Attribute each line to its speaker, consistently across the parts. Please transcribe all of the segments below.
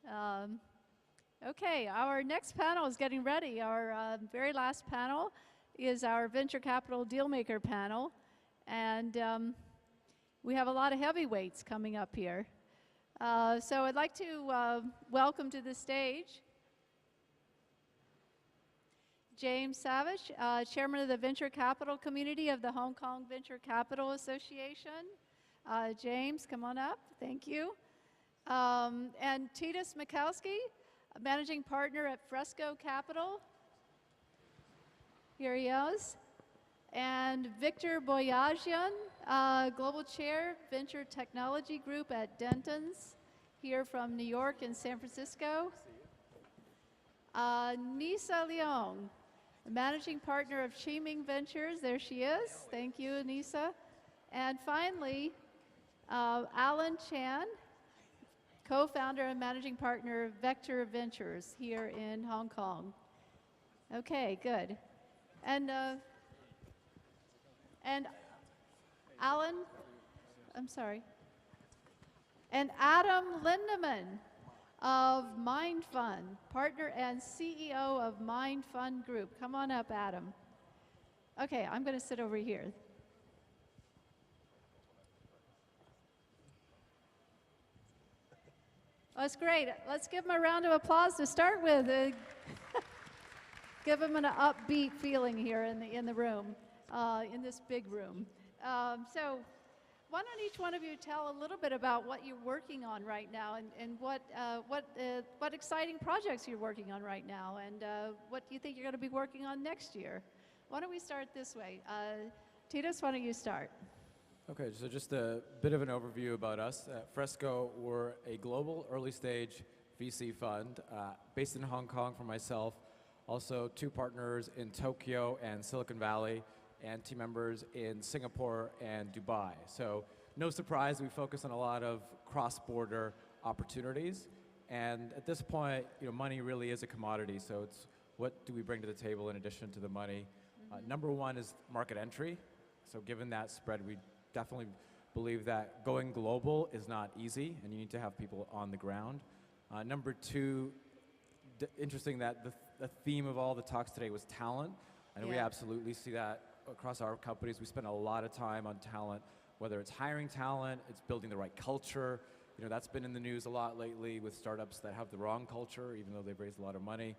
Speaker 1: Okay, our next panel is getting ready. Our very last panel is our Venture Capital Dealmaker panel. And we have a lot of heavyweights coming up here. So I'd like to welcome to the stage James Savage, Chairman of the Venture Capital Community of the Hong Kong Venture Capital Association. James, come on up. Thank you. And Tytus Michalski, Managing Partner at Fresco Capital. Here he is. And Victor Boyajian, Global Chair, Venture Technology Group at Dentons, here from New York and San Francisco. Nisa Leung, Managing Partner of Qiming Ventures. There she is. Thank you, Nisa. And finally, Alan Chan, Co-founder and Managing Partner of Vectr Ventures here in Hong Kong. Okay, good. And Alan, I'm sorry. And Adam Lindemann of Mind Fund, partner and CEO of Mind Fund Group. Come on up, Adam. Okay, I'm going to sit over here. That's great. Let's give them a round of applause to start with. Give them an upbeat feeling here in the room, in this big room. So why don't each one of you tell a little bit about what you're working on right now and what exciting projects you're working on right now and what do you think you're going to be working on next year? Why don't we start this way? Tytus, why don't you start?
Speaker 2: Okay, so just a bit of an overview about us. At Fresco, we're a global early-stage VC fund based in Hong Kong for myself, also 2 partners in Tokyo and Silicon Valley, and team members in Singapore and Dubai. So no surprise, we focus on a lot of cross-border opportunities. And at this point, money really is a commodity, so it's what do we bring to the table in addition to the money? Number 1 is market entry. So given that spread, we definitely believe that going global is not easy, and you need to have people on the ground. Number 2, interesting that the theme of all the talks today was talent, and we absolutely see that across our companies. We spend a lot of time on talent, whether it's hiring talent, it's building the right culture. That's been in the news a lot lately with startups that have the wrong culture, even though they've raised a lot of money.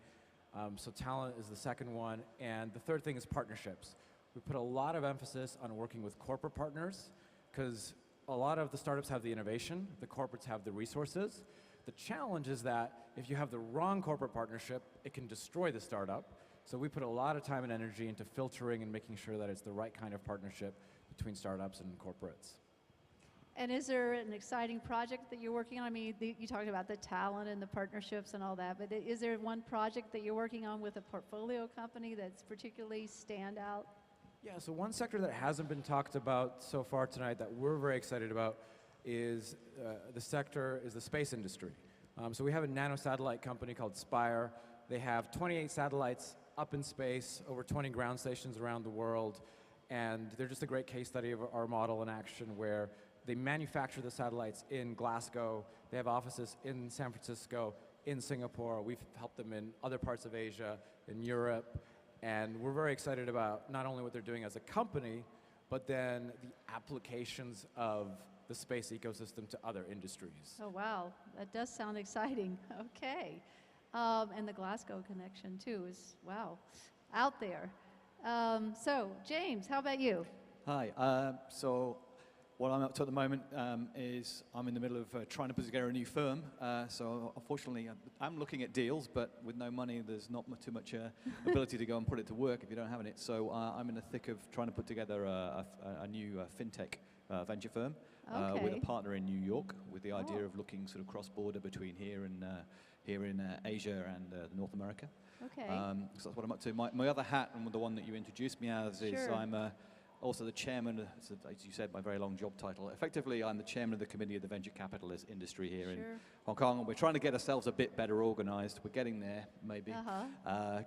Speaker 2: So talent is the second one, and the third thing is partnerships. We put a lot of emphasis on working with corporate partners because a lot of the startups have the innovation, the corporates have the resources. The challenge is that if you have the wrong corporate partnership, it can destroy the startup. So we put a lot of time and energy into filtering and making sure that it's the right kind of partnership between startups and corporates.
Speaker 1: And is there an exciting project that you're working on? I mean, you talked about the talent and the partnerships and all that, but is there one project that you're working on with a portfolio company that's particularly standout?
Speaker 2: Yeah, so one sector that hasn't been talked about so far tonight that we're very excited about is the space industry. So we have a nanosatellite company called Spire. They have 28 satellites up in space, over 20 ground stations around the world, and they're just a great case study of our model in action where they manufacture the satellites in Glasgow. They have offices in San Francisco, in Singapore. We've helped them in other parts of Asia, in Europe. And we're very excited about not only what they're doing as a company, but then the applications of the space ecosystem to other industries.
Speaker 1: Oh, wow. That does sound exciting. Okay. And the Glasgow connection, too, is, wow, out there. So, James, how about you?
Speaker 3: Hi. So what I'm up to at the moment is I'm in the middle of trying to put together a new firm. So unfortunately, I'm looking at deals, but with no money, there's not too much ability to go and put it to work if you don't have it. So I'm in the thick of trying to put together a new fintech venture firm with a partner in New York, with the idea of looking sort of cross-border between here in Asia and North America.
Speaker 1: Okay.
Speaker 3: So that's what I'm up to. My other hat, and the one that you introduced me as, is I'm also the chairman, as you said, my very long job title. Effectively, I'm the chairman of the committee of the venture capitalist industry here in Hong Kong. And we're trying to get ourselves a bit better organized. We're getting there, maybe,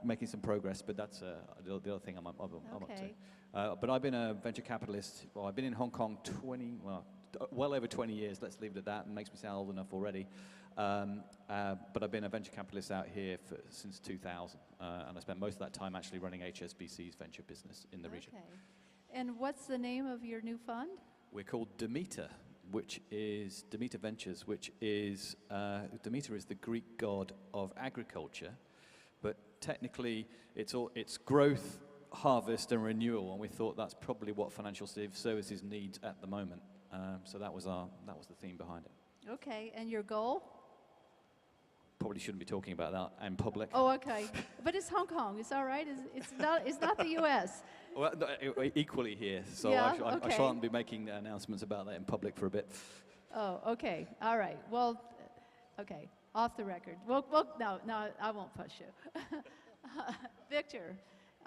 Speaker 3: making some progress, but that's the other thing I'm up to. But I've been a venture capitalist, well, I've been in Hong Kong well over 20 years, let's leave it at that, and makes me sound old enough already. But I've been a venture capitalist out here since 2000, and I spent most of that time actually running HSBC's venture business in the region.
Speaker 1: And what's the name of your new fund?
Speaker 3: We're called Demeter, which is Demeter Ventures, which is Demeter is the Greek god of agriculture, but technically it's growth, harvest, and renewal, and we thought that's probably what financial services needs at the moment. So that was the theme behind it.
Speaker 1: Okay, and your goal?
Speaker 3: Probably shouldn't be talking about that in public.
Speaker 1: Oh, okay. But it's Hong Kong. It's all right. It's not the U.S.
Speaker 3: Well, equally here, so
Speaker 1: Yeah,
Speaker 3: I
Speaker 1: okay.
Speaker 3: shan't be making announcements about that in public for a bit.
Speaker 1: Oh, okay. All right. Well, okay. Off the record. Well, no, I won't push you. Victor,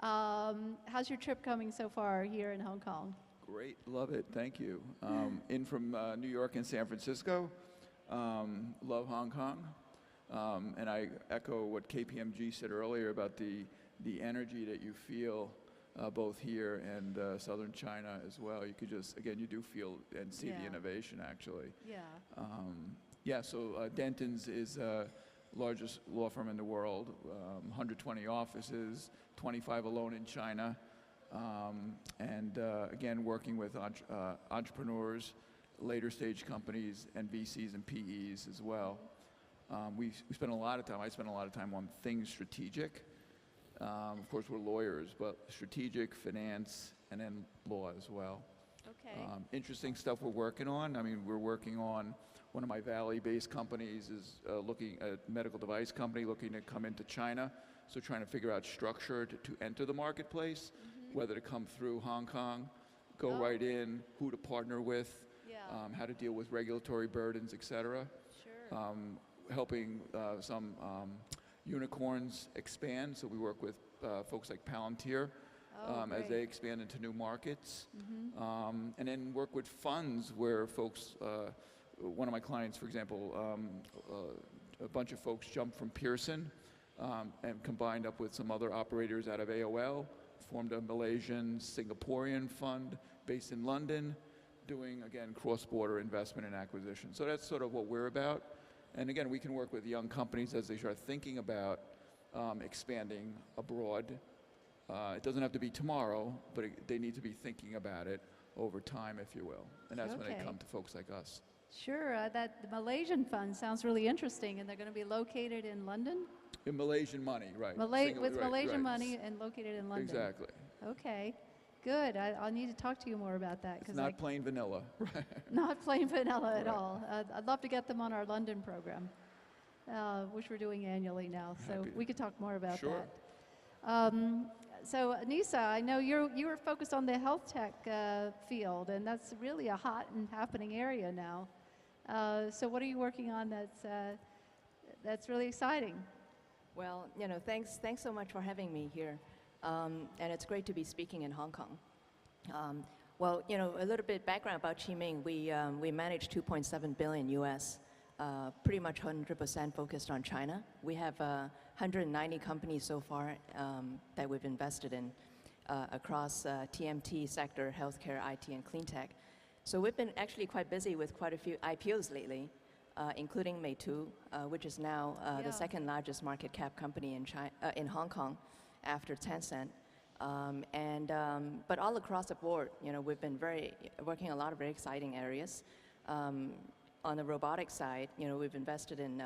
Speaker 1: how's your trip coming so far here in Hong Kong?
Speaker 4: Great, love it, thank you. In from New York and San Francisco, love Hong Kong. And I echo what KPMG said earlier about the energy that you feel both here and southern China as well. You could just, again, you do feel and see the innovation actually.
Speaker 1: Yeah.
Speaker 4: So Dentons is largest law firm in the world, 120 offices, 25 alone in China. And again, working with entrepreneurs, later stage companies, and VCs and PEs as well. We spend a lot of time, I spend a lot of time on things strategic. Of course, we're lawyers, but strategic, finance, and then law as well.
Speaker 1: Okay.
Speaker 4: Interesting stuff we're working on. I mean, we're working on, one of my Valley-based companies is looking at a medical device company looking to come into China. So trying to figure out structure to enter the marketplace, whether to come through Hong Kong, go right in, who to partner with, how to deal with regulatory burdens, et cetera.
Speaker 1: Sure.
Speaker 4: Helping some unicorns expand. So we work with folks like Palantir as they expand into new markets. And then work with funds where folks, one of my clients, for example, a bunch of folks jumped from Pearson and combined up with some other operators out of AOL, formed a Malaysian, Singaporean fund based in London, doing, again, cross-border investment and acquisition. So that's sort of what we're about. And again, we can work with young companies as they start thinking about expanding abroad. It doesn't have to be tomorrow, but they need to be thinking about it over time, if you will. And that's when they come to folks like us.
Speaker 1: Sure. The Malaysian fund sounds really interesting, and they're going to be located in London?
Speaker 4: In Malaysian money, right.
Speaker 1: With Malaysian money and located in London.
Speaker 4: Exactly.
Speaker 1: Okay. Good. I'll need to talk to you more about that.
Speaker 4: It's not plain vanilla. Right.
Speaker 1: Not plain vanilla at all. I'd love to get them on our London program, which we're doing annually now. So we could talk more about that. So Nisa, I know you were focused on the health tech field, and that's really a hot and happening area now. So what are you working on that's really exciting?
Speaker 5: Well, thanks so much for having me here. And it's great to be speaking in Hong Kong. Well, a little bit background about Qiming. We manage 2.7 billion US, pretty much 100% focused on China. We have 190 companies so far that we've invested in across TMT sector, healthcare, IT, and clean tech. So we've been actually quite busy with quite a few IPOs lately, including Meitu, which is now the second largest market cap company in Hong Kong, after Tencent, but all across the board, we've been working a lot of very exciting areas. On the robotics side, we've invested in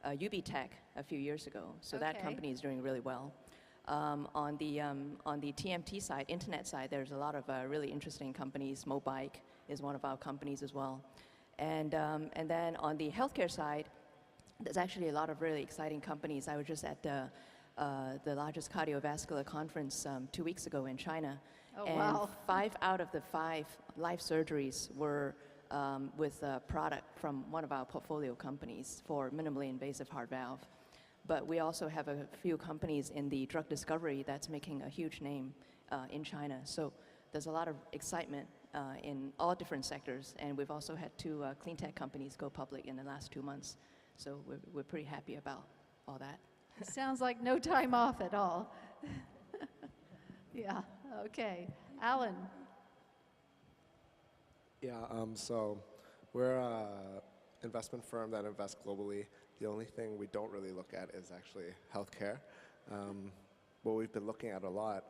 Speaker 5: Biotech a few years ago, so that company is doing really well. On the TMT side, internet side, there's a lot of really interesting companies. Mobike is one of our companies as well, and then on the healthcare side, there's actually a lot of really exciting companies. I was just at the largest cardiovascular conference 2 weeks ago in China. And 5 out of the 5 life surgeries were with a product from one of our portfolio companies for minimally invasive heart valve. But we also have a few companies in the drug discovery that's making a huge name in China. So there's a lot of excitement in all different sectors. And we've also had 2 clean tech companies go public in the last 2 months. So we're pretty happy about all that.
Speaker 1: Sounds like no time off at all. Yeah, okay. Alan.
Speaker 6: Yeah, so we're an investment firm that invests globally. The only thing we don't really look at is actually healthcare. What we've been looking at a lot,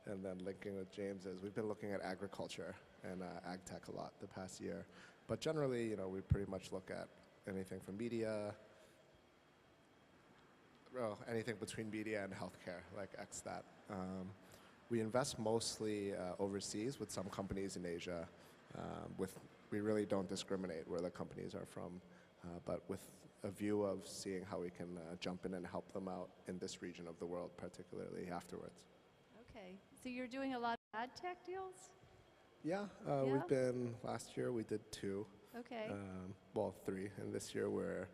Speaker 6: and then linking with James, is we've been looking at agriculture and ag tech a lot the past year. But generally, you know, we pretty much look at anything from media, well, anything between media and healthcare, like X that. We invest mostly overseas with some companies in Asia. We really don't discriminate where the companies are from, but with a view of seeing how we can jump in and help them out in this region of the world, particularly afterwards.
Speaker 1: Okay, so you're doing a lot of ad tech deals?
Speaker 6: Yeah, we've been, last year we did 2.
Speaker 1: Okay.
Speaker 6: Well, 3, and this year we're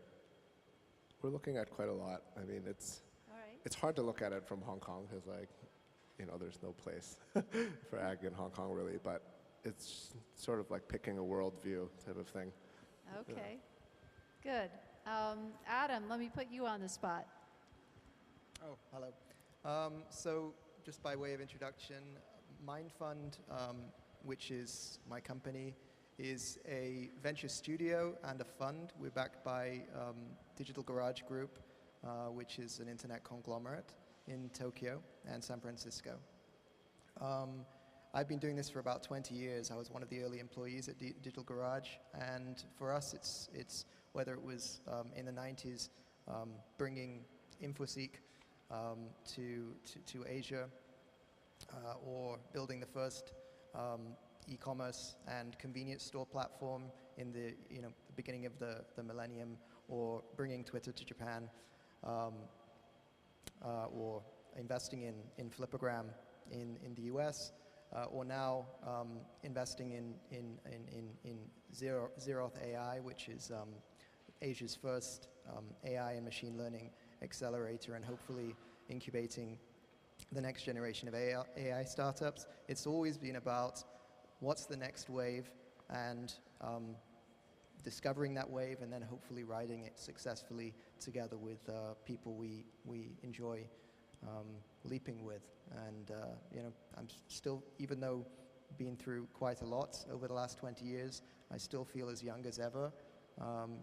Speaker 6: looking at quite a lot. I mean,
Speaker 1: All right.
Speaker 6: it's hard to look at it from Hong Kong because, like, you know, there's no place for ag in Hong Kong really, but it's sort of like picking a worldview type of thing.
Speaker 1: Okay, good. Adam, let me put you on the spot.
Speaker 7: Oh, hello. So just by way of introduction, MindFund, which is my company, is a venture studio and a fund. We're backed by Digital Garage Group, which is an internet conglomerate in Tokyo and San Francisco. I've been doing this for about 20 years. I was one of the early employees at Digital Garage, and for us, it's whether it was in the 90s bringing InfoSeek to Asia, or building the first e-commerce and convenience store platform in the the beginning of the millennium, or bringing Twitter to Japan, or investing in Flippergram in the US, or now investing in Zeroth AI, which is Asia's first AI and machine learning accelerator, and hopefully incubating the next generation of AI startups. It's always been about what's the next wave, and discovering that wave, and then hopefully riding it successfully together with people we enjoy leaping with. And I'm still, even though been through quite a lot over the last 20 years, I still feel as young as ever,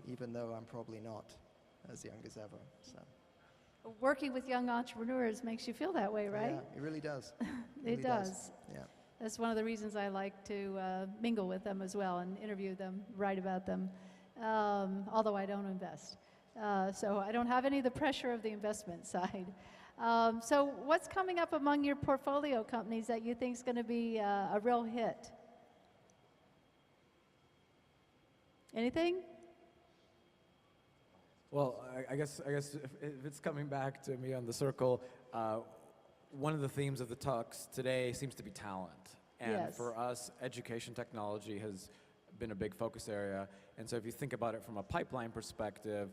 Speaker 7: even though I'm probably not as young as ever. So.
Speaker 1: Working with young entrepreneurs makes you feel that way, right?
Speaker 7: Yeah, it really does.
Speaker 1: It does.
Speaker 7: Yeah.
Speaker 1: That's one of the reasons I like to mingle with them as well and interview them, write about them, although I don't invest. So I don't have any of the pressure of the investment side. So what's coming up among your portfolio companies that you think is going to be a real hit? Anything?
Speaker 2: Well, I guess if it's coming back to me on the circle, one of the themes of the talks today seems to be talent. And
Speaker 1: Yes.
Speaker 2: for us, education technology has been a big focus area. And so if you think about it from a pipeline perspective,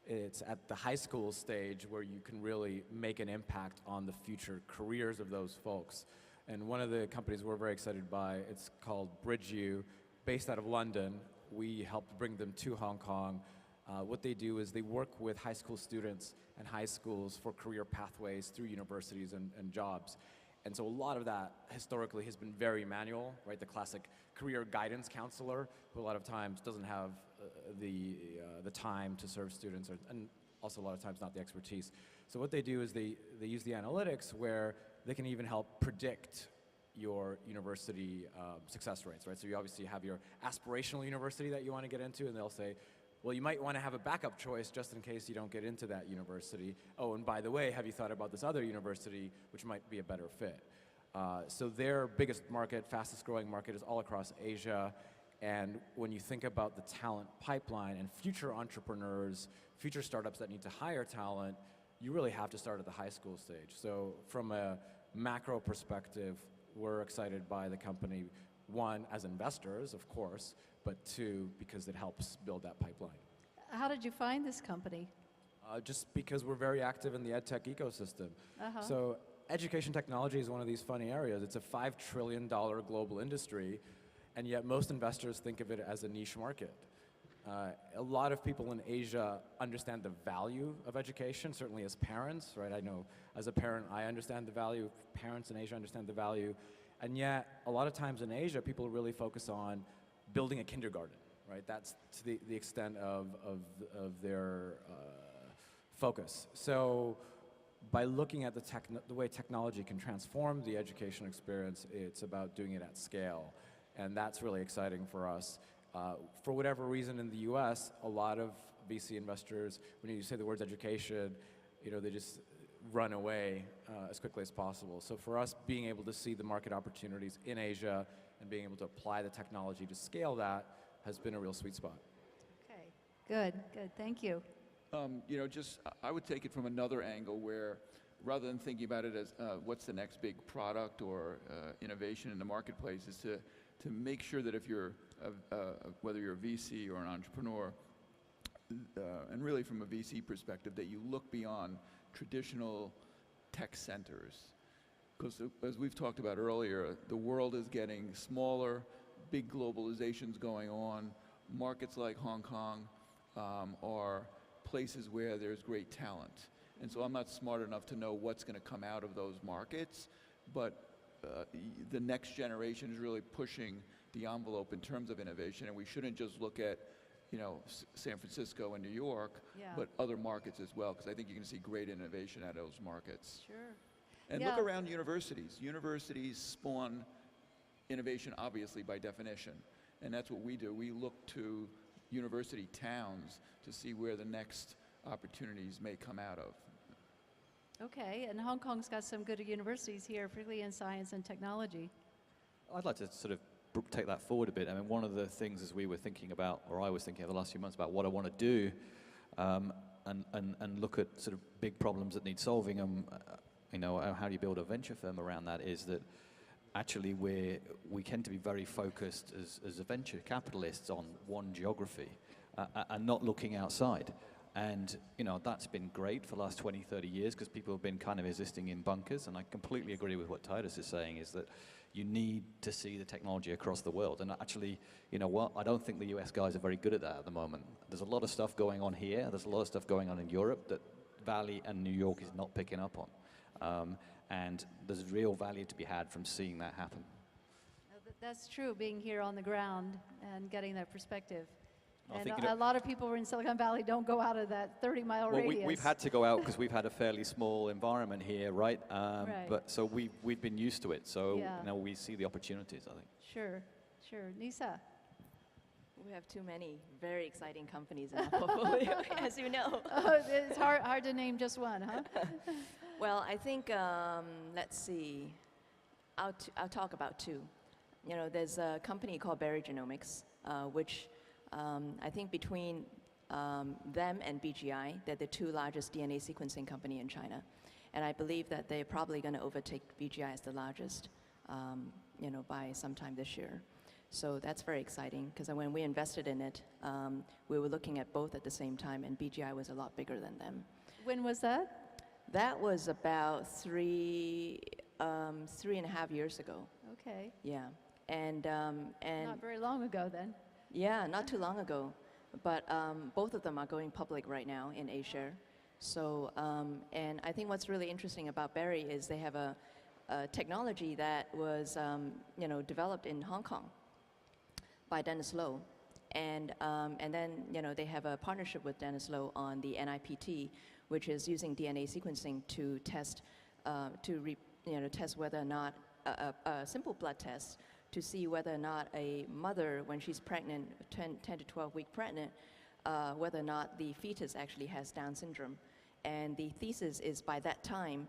Speaker 2: it's at the high school stage where you can really make an impact on the future careers of those folks. And one of the companies we're very excited by, it's called BridgeU, based out of London. We helped bring them to Hong Kong. What they do is they work with high school students and high schools for career pathways through universities and jobs. And so a lot of that historically has been very manual, right? The classic career guidance counselor, who a lot of times doesn't have the time to serve students, and also a lot of times not the expertise. So what they do is they use the analytics where they can even help predict your university success rates, right? So you obviously have your aspirational university that you want to get into, and they'll say, well, you might want to have a backup choice just in case you don't get into that university. Oh, and by the way, have you thought about this other university, which might be a better fit? So their biggest market, fastest growing market, is all across Asia. And when you think about the talent pipeline and future entrepreneurs, future startups that need to hire talent, you really have to start at the high school stage. So from a macro perspective, we're excited by the company, one, as investors, of course, but two, because it helps build that pipeline.
Speaker 1: How did you find this company?
Speaker 2: Just because we're very active in the EdTech ecosystem.
Speaker 1: Uh-huh.
Speaker 2: So education technology is one of these funny areas. It's a $5 trillion global industry, and yet most investors think of it as a niche market. A lot of people in Asia understand the value of education, certainly as parents, right? I know as a parent, I understand the value. Parents in Asia understand the value. And yet, a lot of times in Asia, people really focus on building a kindergarten, right? That's to the extent of their focus. So by looking at the way technology can transform the education experience, it's about doing it at scale. And that's really exciting for us. For whatever reason in the US, a lot of VC investors, when you say the words education, they just run away as quickly as possible. So for us, being able to see the market opportunities in Asia and being able to apply the technology to scale that has been a real sweet spot.
Speaker 1: Okay, good, thank you.
Speaker 4: I would take it from another angle where rather than thinking about it as what's the next big product or innovation in the marketplace is to make sure that if you're, whether you're a VC or an entrepreneur, and really from a VC perspective, that you look beyond traditional tech centers. Because as we've talked about earlier, the world is getting smaller, big globalization's going on. Markets like Hong Kong are places where there's great talent. And so I'm not smart enough to know what's going to come out of those markets, but the next generation is really pushing the envelope in terms of innovation, and we shouldn't just look at San Francisco and New York, but other markets as well, because I think you're going to see great innovation out of those markets.
Speaker 1: Sure.
Speaker 4: And look around universities. Universities spawn innovation, obviously, by definition. And that's what we do. We look to university towns to see where the next opportunities may come out of.
Speaker 1: Okay, and Hong Kong's got some good universities here, particularly in science and technology.
Speaker 3: I'd like to sort of take that forward a bit. I mean, one of the things as we were thinking about, or I was thinking over the last few months about what I want to do, and look at sort of big problems that need solving, how do you build a venture firm around that, is that actually we tend to be very focused as a venture capitalists on one geography and not looking outside. And that's been great for the last 20, 30 years because people have been kind of existing in bunkers, and I completely agree with what Tytus is saying, is that you need to see the technology across the world. And actually, I don't think the US guys are very good at that at the moment. There's a lot of stuff going on here, there's a lot of stuff going on in Europe that Valley and New York is not picking up on. And there's real value to be had from seeing that happen.
Speaker 1: That's true, being here on the ground and getting that perspective.
Speaker 3: I
Speaker 1: And a lot of people who are in Silicon Valley don't go out of that 30-mile radius.
Speaker 3: We've had to go out because we've had a fairly small environment here, right?
Speaker 1: Right.
Speaker 3: But so we've been used to it. So now we see the opportunities, I think.
Speaker 1: Sure. Nisa?
Speaker 5: We have too many very exciting companies in our portfolio, as you know.
Speaker 1: Oh, it's hard to name just one, huh?
Speaker 5: Well, I think, let's see, I'll talk about two. There's a company called Berry Genomics, which I think between them and BGI, they're the two largest DNA sequencing company in China. And I believe that they're probably going to overtake BGI as the largest, by sometime this year. So that's very exciting, because when we invested in it, we were looking at both at the same time, and BGI was a lot bigger than them.
Speaker 1: When was that?
Speaker 5: That was about 3.5 years ago.
Speaker 1: Okay.
Speaker 5: Yeah. And
Speaker 1: not very long ago then.
Speaker 5: Yeah, not too long ago. But both of them are going public right now in A-share. So, and I think what's really interesting about Berry is they have a technology that was, developed in Hong Kong by Dennis Low. And then, they have a partnership with Dennis Low on the NIPT, which is using DNA sequencing to test, test whether or not a simple blood test to see whether or not a mother, when she's pregnant, 10 to 12 week pregnant, whether or not the fetus actually has Down syndrome. And the thesis is by that time,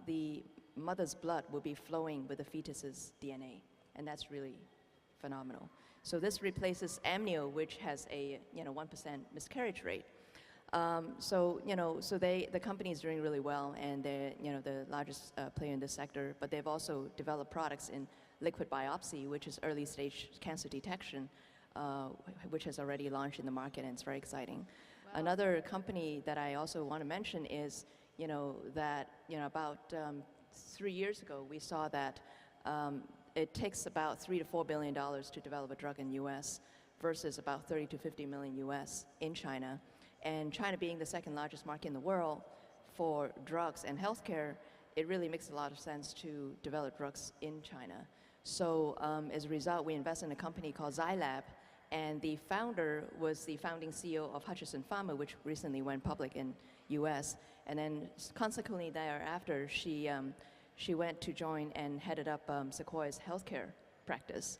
Speaker 5: the mother's blood will be flowing with the fetus's DNA. And that's really phenomenal. So this replaces amnio, which has a 1% miscarriage rate. So the company is doing really well, and they're the largest player in this sector. But they've also developed products in liquid biopsy, which is early stage cancer detection, which has already launched in the market, and it's very exciting. Wow. Another company that I also want to mention is about 3 years ago we saw that it takes about $3 to $4 billion to develop a drug in U.S. versus about 30 to 50 million U.S. in China. And China being the second largest market in the world for drugs and healthcare, it really makes a lot of sense to develop drugs in China. So as a result, we invest in a company called Zylab, and the founder was the founding CEO of Hutchison Pharma, which recently went public in U.S. And then consequently thereafter, she went to join and headed up Sequoia's healthcare practice.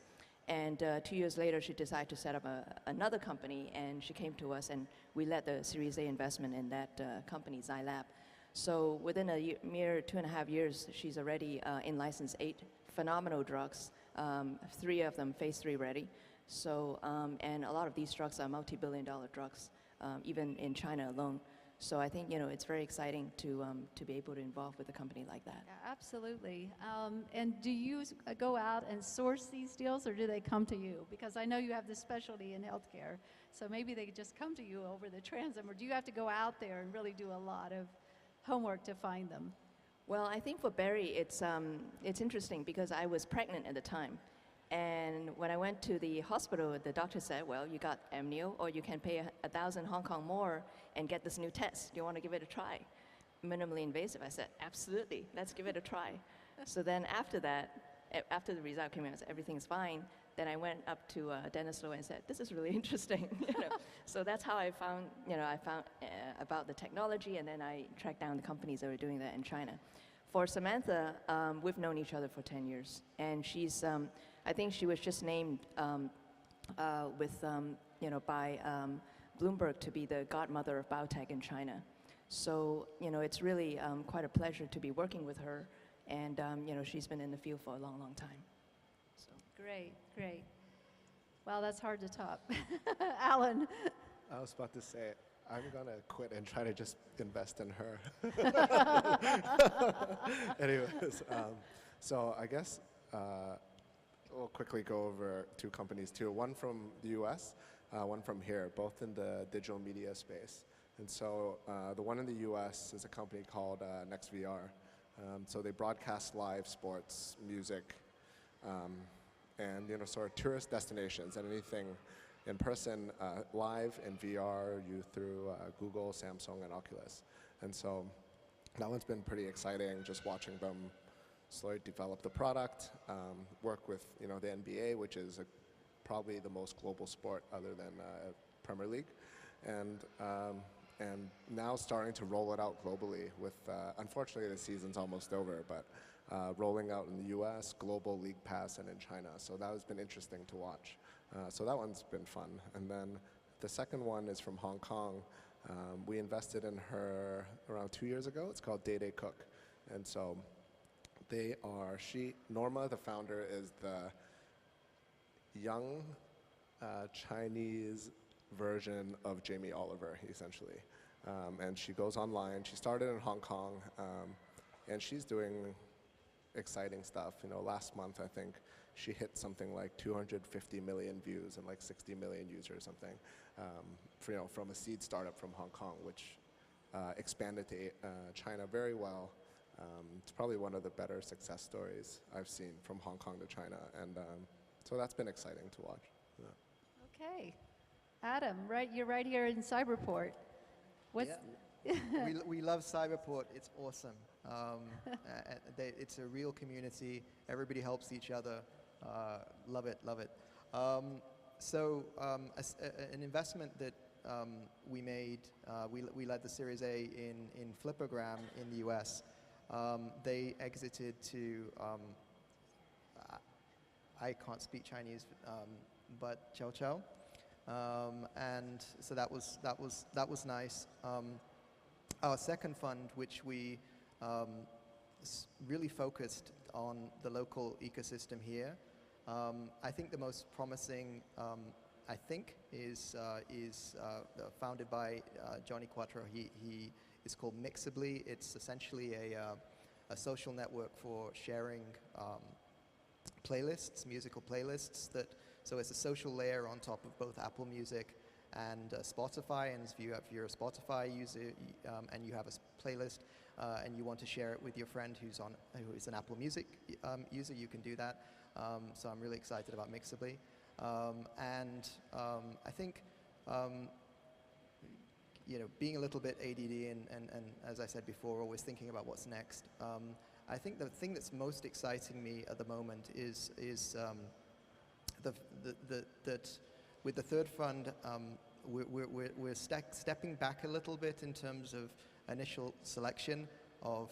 Speaker 5: And 2 years later, she decided to set up another company, and she came to us, and we led the Series A investment in that company, Zylab. So within a mere 2.5 years, she's already in-licensed 8 phenomenal drugs, 3 of them phase 3 ready. So, and a lot of these drugs are multi-billion-dollar drugs, even in China alone. So I think, it's very exciting to be able to involve with a company like that.
Speaker 1: Yeah, absolutely. And do you go out and source these deals, or do they come to you? Because I know you have this specialty in healthcare, so maybe they just come to you over the transom, or do you have to go out there and really do a lot of homework to find them?
Speaker 5: Well, I think for Barry, it's interesting because I was pregnant at the time. And when I went to the hospital, the doctor said, well, you got amnio, or you can pay 1,000 Hong Kong more and get this new test. Do you want to give it a try? Minimally invasive. I said, absolutely, let's give it a try. So then after that, after the result came in, I said, everything's fine. Then I went up to Dennis Leung and said, this is really interesting. So that's how I found, about the technology, and then I tracked down the companies that were doing that in China. For Samantha, we've known each other for 10 years, and she's, I think she was just named by Bloomberg to be the godmother of biotech in China. So, it's really quite a pleasure to be working with her, and, she's been in the field for a long, long time. So.
Speaker 1: Great, great. Well, that's hard to top. Alan.
Speaker 6: I was about to say, I'm going to quit and try to just invest in her. Anyways, so I guess we'll quickly go over 2 companies too. One from the US, one from here, both in the digital media space. And so the one in the US is a company called NextVR. So they broadcast live sports, music, and sort of tourist destinations and anything in person, live in VR, through Google, Samsung, and Oculus. And so that one's been pretty exciting, just watching them slowly develop the product, work with the NBA, which is probably the most global sport other than Premier League, and now starting to roll it out globally with, unfortunately the season's almost over, but rolling out in the US, global league pass, and in China. So that has been interesting to watch. So that one's been fun. And then the second one is from Hong Kong. We invested in her around 2 years ago. It's called Day Day Cook. And so Norma, the founder, is the young Chinese version of Jamie Oliver, essentially. And she goes online. She started in Hong Kong, and she's doing exciting stuff. Last month, I think, she hit something like 250 million views and like 60 million users or something, from a seed startup from Hong Kong, which expanded to China very well. It's probably one of the better success stories I've seen from Hong Kong to China, and so that's been exciting to watch. Yeah.
Speaker 1: Okay. Adam, you're right here in Cyberport.
Speaker 7: We love Cyberport. It's awesome. It's a real community. Everybody helps each other. Love it, love it. An investment that we made, we led the Series A in Flippergram in the US. They exited to, I can't speak Chinese, but Chow Chow. And so that was nice. Our second fund, which we really focused on the local ecosystem here. I think the most promising, is founded by Johnny Quattro. He is called Mixably. It's essentially a social network for sharing playlists, musical playlists. So it's a social layer on top of both Apple Music and Spotify. And if you're a Spotify user and you have a playlist and you want to share it with your friend who is an Apple Music user, you can do that. So I'm really excited about Mixably. I think being a little bit ADD and as I said before, always thinking about what's next. I think the thing that's most exciting me at the moment is that with the third fund, we're stepping back a little bit in terms of initial selection of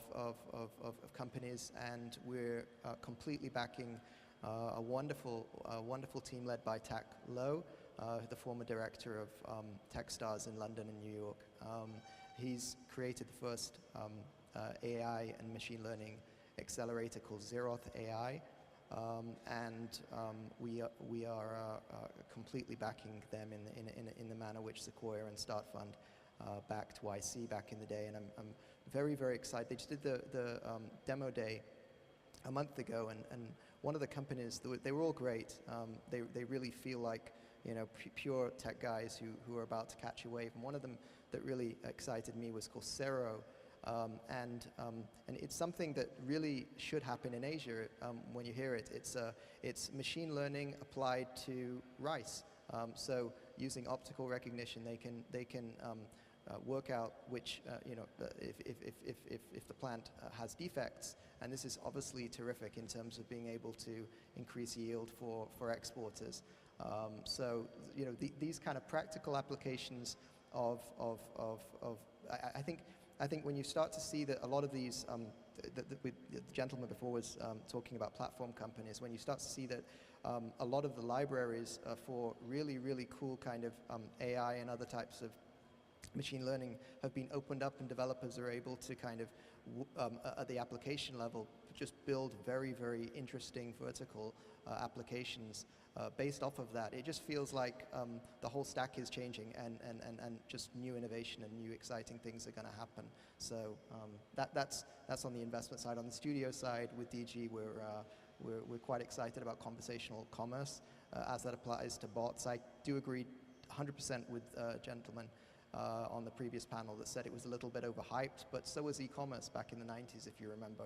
Speaker 7: companies, and we're completely backing a wonderful team led by Tak Lo, the former director of Techstars in London and New York. He's created the first AI and machine learning accelerator called Zeroth AI, and we are completely backing them in the manner which Sequoia and Start Fund backed YC back in the day, and I'm very, very excited. They just did the demo day a month ago, and one of the companies, they were all great. They really feel like, you know, pure tech guys who are about to catch a wave. And one of them that really excited me was called Cero, and it's something that really should happen in Asia. When you hear it, it's machine learning applied to rice. So using optical recognition, they can work out which, if the plant has defects, and this is obviously terrific in terms of being able to increase yield for exporters. So, you know, these kind of practical applications of I think when you start to see that a lot of these, the gentleman before was talking about platform companies, when you start to see that a lot of the libraries for really, really cool kind of AI and other types of machine learning have been opened up, and developers are able to kind of, at the application level, just build very, very interesting vertical applications based off of that. It just feels like the whole stack is changing, and just new innovation and new exciting things are going to happen. So that's on the investment side. On the studio side, with DG, we're quite excited about conversational commerce as that applies to bots. I do agree 100% with gentlemen on the previous panel that said it was a little bit overhyped, but so was e-commerce back in the 90s, if you remember,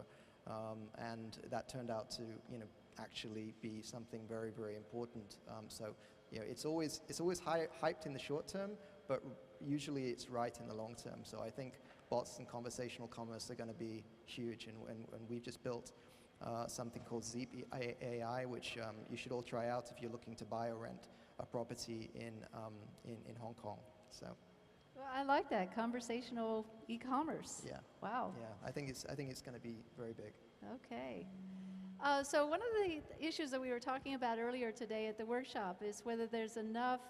Speaker 7: and that turned out to, you know, actually be something very, very important. So, you know, it's always hyped in the short term, but usually it's right in the long term. So I think bots and conversational commerce are going to be huge, and we've just built something called Zeep AI, which you should all try out if you're looking to buy or rent a property in Hong Kong. So.
Speaker 1: Well, I like that, conversational e-commerce.
Speaker 7: Yeah.
Speaker 1: Wow.
Speaker 7: Yeah, I think it's going to be very big.
Speaker 1: Okay. So one of the issues that we were talking about earlier today at the workshop is whether there's enough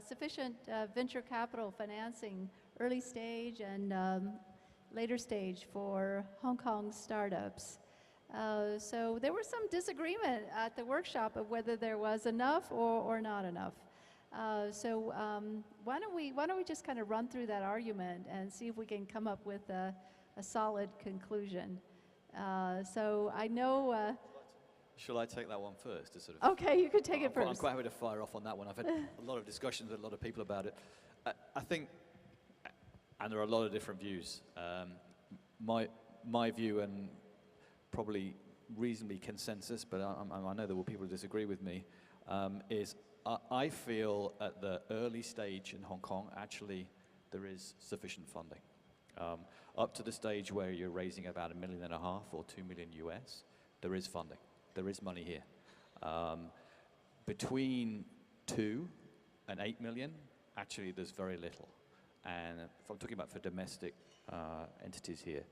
Speaker 1: sufficient venture capital financing, early stage and later stage, for Hong Kong startups. So there was some disagreement at the workshop of whether there was enough or not enough. So why don't we just kind of run through that argument and see if we can come up with a solid conclusion. So I know.
Speaker 3: Shall I take that one first? To sort of,
Speaker 1: okay, you could take it first.
Speaker 3: I'm quite happy to fire off on that one. I've had a lot of discussions with a lot of people about it. I think, and there are a lot of different views. My view, and probably reasonably consensus, but I know there will people who disagree with me, is I feel at the early stage in Hong Kong, actually, there is sufficient funding. Up to the stage where you're raising about $1.5 million or $2 million US, there is funding. There is money here. Between 2 and 8 million, actually, there's very little. And if I'm talking about for domestic entities here,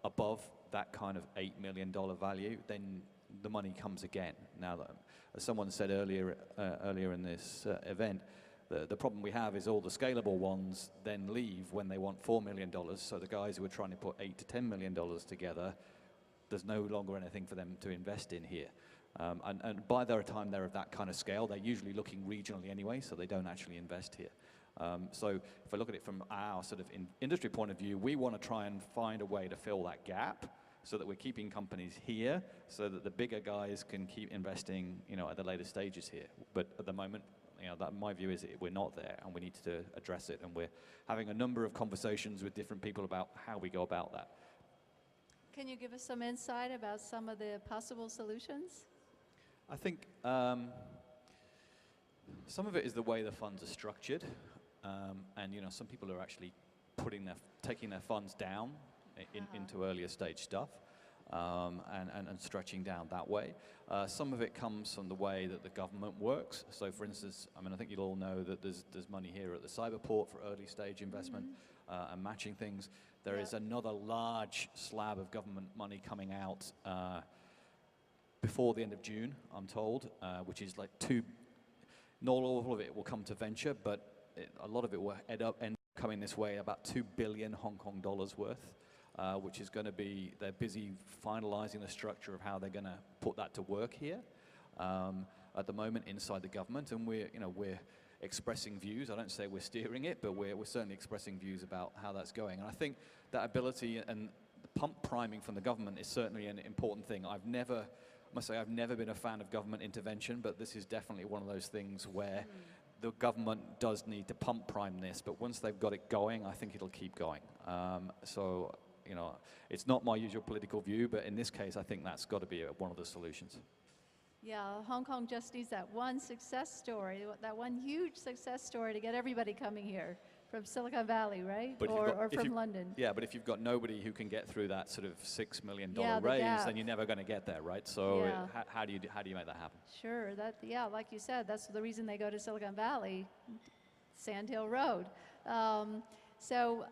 Speaker 3: above that kind of $8 million value, then the money comes again. Now, as someone said earlier in this event, the problem we have is all the scalable ones then leave when they want $4 million. So the guys who are trying to put $8 to $10 million together, there's no longer anything for them to invest in here. And by the time they're of that kind of scale, they're usually looking regionally anyway, so they don't actually invest here. So if I look at it from our sort of industry point of view, we want to try and find a way to fill that gap so that we're keeping companies here, so that the bigger guys can keep investing, you know, at the later stages here. But at the moment, you know, my view is we're not there, and we need to address it. And we're having a number of conversations with different people about how we go about that.
Speaker 1: Can you give us some insight about some of the possible solutions?
Speaker 3: I think some of it is the way the funds are structured, and you know, some people are actually taking their funds down into earlier stage stuff, and stretching down that way. Some of it comes from the way that the government works. So, for instance, I mean, I think you'll all know that there's money here at the Cyberport for early stage investment. and matching things. There is another large slab of government money coming out before the end of June, I'm told, which is like not all of it will come to venture, but a lot of it will end up coming this way, about 2 billion Hong Kong dollars worth, which is going to be, they're busy finalizing the structure of how they're going to put that to work here at the moment inside the government, and we're expressing views. I don't say we're steering it, but we're certainly expressing views about how that's going. And I think that ability and the pump priming from the government is certainly an important thing. I must say I've never been a fan of government intervention, but this is definitely one of those things where the government does need to pump prime this, but once they've got it going, I think it'll keep going. So, it's not my usual political view, but in this case, I think that's got to be one of the solutions.
Speaker 1: Yeah, Hong Kong just needs that one success story, that one huge success story to get everybody coming here from Silicon Valley, right? Or from London.
Speaker 3: Yeah, but if you've got nobody who can get through that sort of $6 million
Speaker 1: the
Speaker 3: raise,
Speaker 1: gap.
Speaker 3: then you're never going to get there, right? So how do you make that happen?
Speaker 1: Sure, like you said, that's the reason they go to Silicon Valley, Sand Hill Road. So,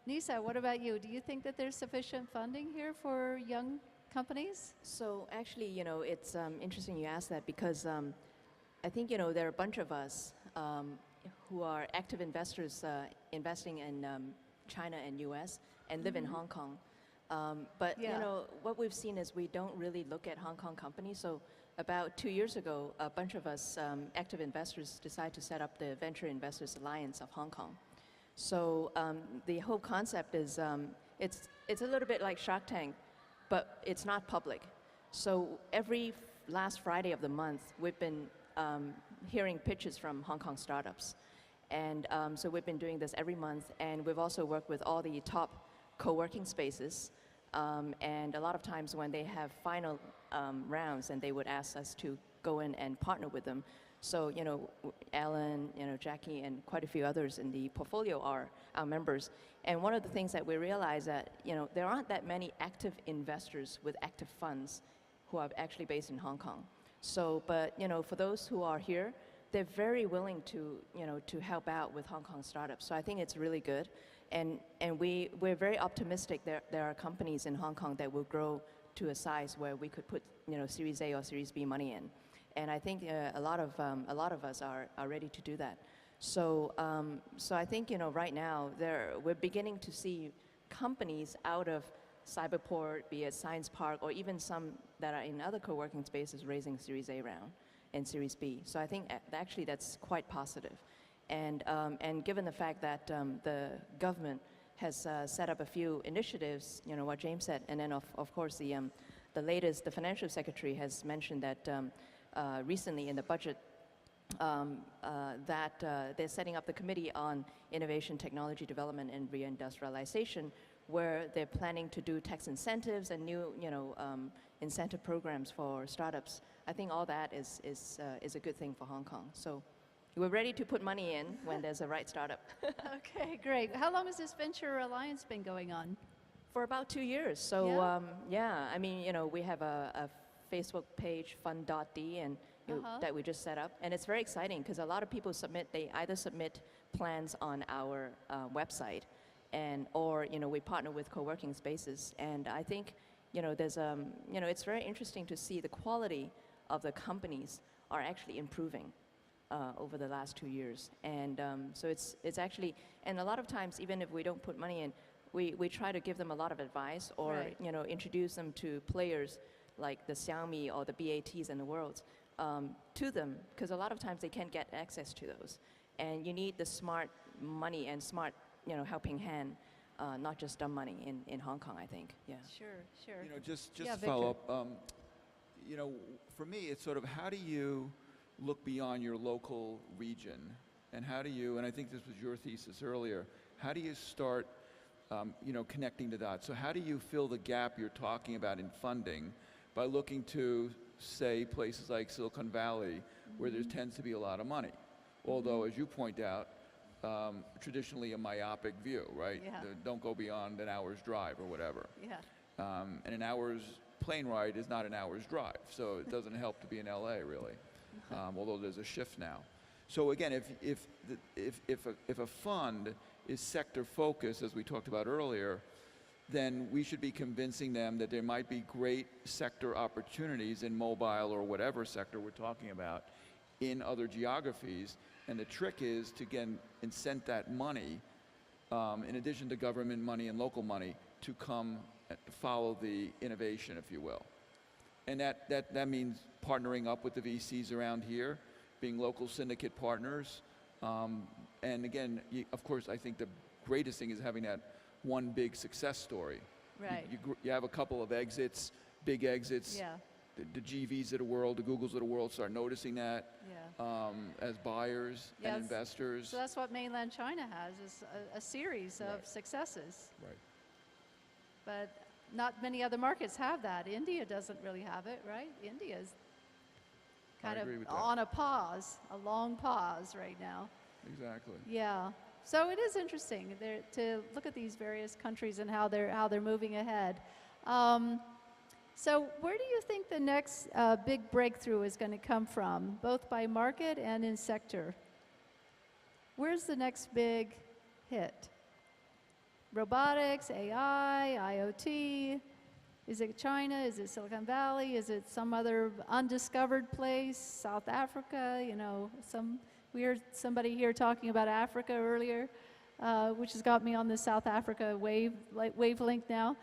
Speaker 1: Nisa, what about you? Do you think that there's sufficient funding here for young companies?
Speaker 5: So actually, it's interesting you asked that because I think, there are a bunch of us who are active investors investing in China and US and live in Hong Kong. But, what we've seen is we don't really look at Hong Kong companies. So about 2 years ago, a bunch of us active investors decided to set up the Venture Investors Alliance of Hong Kong. So the whole concept is it's a little bit like Shark Tank, but it's not public. So every last Friday of the month, we've been hearing pitches from Hong Kong startups. And so we've been doing this every month, and we've also worked with all the top co-working spaces. And a lot of times when they have final rounds, and they would ask us to go in and partner with them. So, Alan, Jackie, and quite a few others in the portfolio are our members. And one of the things that we realize that, there aren't that many active investors with active funds who are actually based in Hong Kong. So, but, for those who are here, they're very willing to, to help out with Hong Kong startups. So I think it's really good. And we're very optimistic there are companies in Hong Kong that will grow to a size where we could put, Series A or Series B money in. And I think a lot of us are ready to do that. So I think right now we're beginning to see companies out of Cyberport, be it Science Park, or even some that are in other co-working spaces raising Series A round and Series B. So I think actually that's quite positive. And given the fact that the government has set up a few initiatives, what James said, and then of course the latest, the financial secretary has mentioned that. Recently in the budget that they're setting up the Committee on Innovation, Technology Development, and Reindustrialization, where they're planning to do tax incentives and new, incentive programs for startups. I think all that is a good thing for Hong Kong. So we're ready to put money in when there's a right startup.
Speaker 1: Okay, great. How long has this Venture Alliance been going on?
Speaker 5: For about 2 years. So I mean, we have a Facebook page, fund.d, and that we just set up. And it's very exciting because a lot of people they either submit plans on our website or we partner with co-working spaces. And I think, there's, it's very interesting to see the quality of the companies are actually improving over the last 2 years. And so it's actually, and a lot of times, even if we don't put money in, we try to give them a lot of advice or, introduce them to players like the Xiaomi or the BATs in the world, to them, because a lot of times they can't get access to those. And you need the smart money and smart, helping hand, not just dumb money in Hong Kong, I think. Yeah.
Speaker 1: Sure.
Speaker 4: Just
Speaker 1: Yeah,
Speaker 4: to follow up, for me, it's sort of how do you look beyond your local region, and how do you, and I think this was your thesis earlier, how do you start, connecting to that? So how do you fill the gap you're talking about in funding by looking to, say, places like Silicon Valley, where there tends to be a lot of money? Although, as you point out, traditionally a myopic view, right?
Speaker 1: Yeah.
Speaker 4: Don't go beyond an hour's drive or whatever.
Speaker 1: Yeah.
Speaker 4: And an hour's plane ride is not an hour's drive, so it doesn't help to be in LA, really, although there's a shift now. So again, if a fund is sector focused, as we talked about earlier, then we should be convincing them that there might be great sector opportunities in mobile or whatever sector we're talking about in other geographies. And the trick is to, again, incent that money, in addition to government money and local money, to come follow the innovation, if you will. And that means partnering up with the VCs around here, being local syndicate partners. And again, of course, I think the greatest thing is having that one big success story.
Speaker 1: Right.
Speaker 4: You have a couple of exits, big exits.
Speaker 1: Yeah.
Speaker 4: The GVs of the world, the Googles of the world start noticing that
Speaker 1: Yeah.
Speaker 4: as buyers
Speaker 1: Yes.
Speaker 4: and investors.
Speaker 1: So that's what mainland China has, is a series of
Speaker 4: Right.
Speaker 1: successes.
Speaker 4: Right.
Speaker 1: But not many other markets have that. India doesn't really have it, right? India's kind of
Speaker 4: agree with that.
Speaker 1: on a pause, a long pause right now.
Speaker 4: Exactly.
Speaker 1: Yeah. So it is interesting to look at these various countries and how they're moving ahead. So where do you think the next big breakthrough is going to come from, both by market and in sector? Where's the next big hit? Robotics, AI, IoT? Is it China? Is it Silicon Valley? Is it some other undiscovered place? South Africa? You know, we heard somebody here talking about Africa earlier, which has got me on the South Africa wavelength now.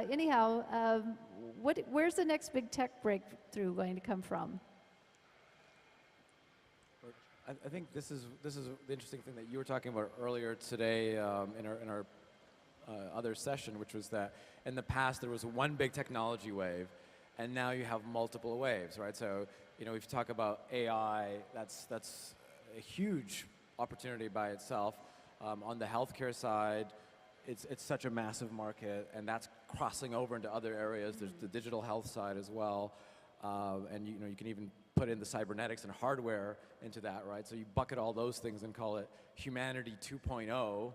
Speaker 1: Anyhow, where's the next big tech breakthrough going to come from?
Speaker 2: I think this is the interesting thing that you were talking about earlier today in our other session, which was that in the past there was one big technology wave, and now you have multiple waves, right? So, you know, if you talk about AI, that's a huge opportunity by itself. On the healthcare side, it's such a massive market, and that's crossing over into other areas. There's the digital health side as well, and you know, you can even put in the cybernetics and hardware into that, right? So you bucket all those things and call it humanity 2.0,